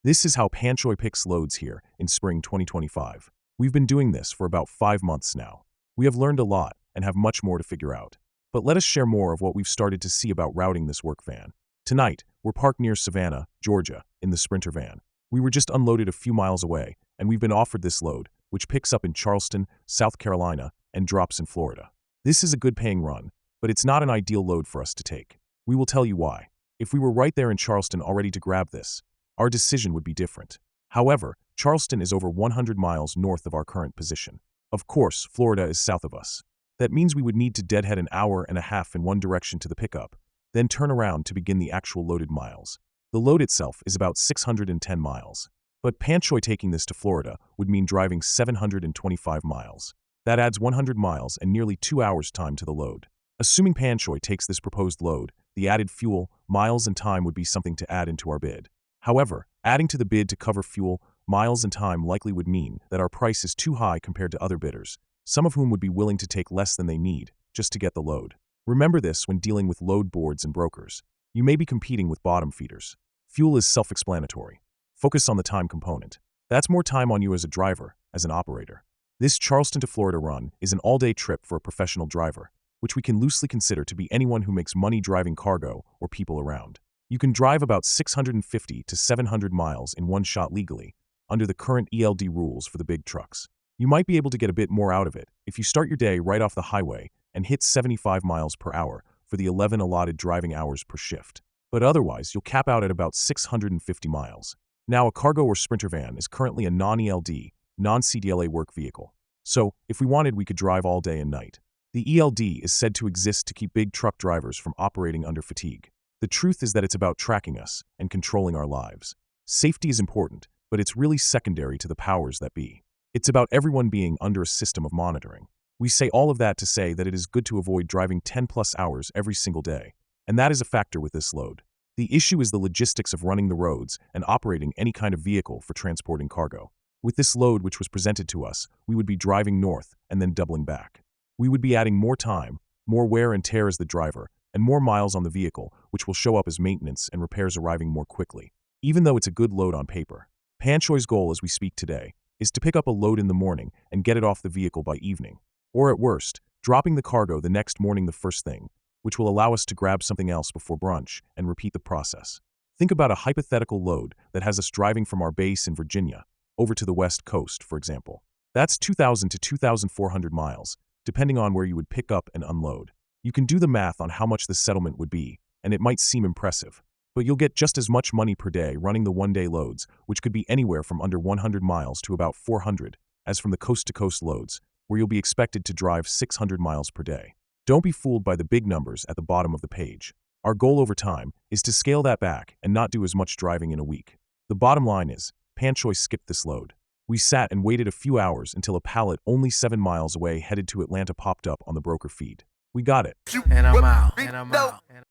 This is how Panchoy picks loads here in spring 2025. We've been doing this for about 5 months now. We have learned a lot and have much more to figure out. But let us share more of what we've started to see about routing this work van. Tonight, we're parked near Savannah, Georgia, in the Sprinter van. We were just unloaded a few miles away, and we've been offered this load, which picks up in Charleston, South Carolina, and drops in Florida. This is a good paying run, but it's not an ideal load for us to take. We will tell you why. If we were right there in Charleston already to grab this, our decision would be different. However, Charleston is over 100 miles north of our current position. Of course, Florida is south of us. That means we would need to deadhead an hour and a half in one direction to the pickup, then turn around to begin the actual loaded miles. The load itself is about 610 miles. But Panchoy taking this to Florida would mean driving 725 miles. That adds 100 miles and nearly 2 hours time to the load. Assuming Panchoy takes this proposed load, the added fuel, miles and time would be something to add into our bid. However, adding to the bid to cover fuel, miles and time likely would mean that our price is too high compared to other bidders, some of whom would be willing to take less than they need just to get the load. Remember this when dealing with load boards and brokers. You may be competing with bottom feeders. Fuel is self-explanatory. Focus on the time component. That's more time on you as a driver, as an operator. This Charleston to Florida run is an all-day trip for a professional driver, which we can loosely consider to be anyone who makes money driving cargo or people around. You can drive about 650 to 700 miles in one shot legally, under the current ELD rules for the big trucks. You might be able to get a bit more out of it if you start your day right off the highway and hit 75 miles per hour for the 11 allotted driving hours per shift. But otherwise, you'll cap out at about 650 miles. Now, a cargo or Sprinter van is currently a non-ELD, non-CDLA work vehicle. So, if we wanted, we could drive all day and night. The ELD is said to exist to keep big truck drivers from operating under fatigue. The truth is that it's about tracking us and controlling our lives. Safety is important, but it's really secondary to the powers that be. It's about everyone being under a system of monitoring. We say all of that to say that it is good to avoid driving 10+ hours every single day, and that is a factor with this load. The issue is the logistics of running the roads and operating any kind of vehicle for transporting cargo. With this load which was presented to us, we would be driving north and then doubling back. We would be adding more time, more wear and tear as the driver, and more miles on the vehicle, which will show up as maintenance and repairs arriving more quickly. Even though it's a good load on paper, Panchoy's goal as we speak today is to pick up a load in the morning and get it off the vehicle by evening, or at worst, dropping the cargo the next morning the first thing, which will allow us to grab something else before brunch and repeat the process. Think about a hypothetical load that has us driving from our base in Virginia over to the West Coast, for example. That's 2,000 to 2,400 miles, depending on where you would pick up and unload. You can do the math on how much the settlement would be, and it might seem impressive. But you'll get just as much money per day running the one-day loads, which could be anywhere from under 100 miles to about 400, as from the coast-to-coast loads, where you'll be expected to drive 600 miles per day. Don't be fooled by the big numbers at the bottom of the page. Our goal over time is to scale that back and not do as much driving in a week. The bottom line is, Panchoy skipped this load. We sat and waited a few hours until a pallet only 7 miles away headed to Atlanta popped up on the broker feed. We got it. And I'm out.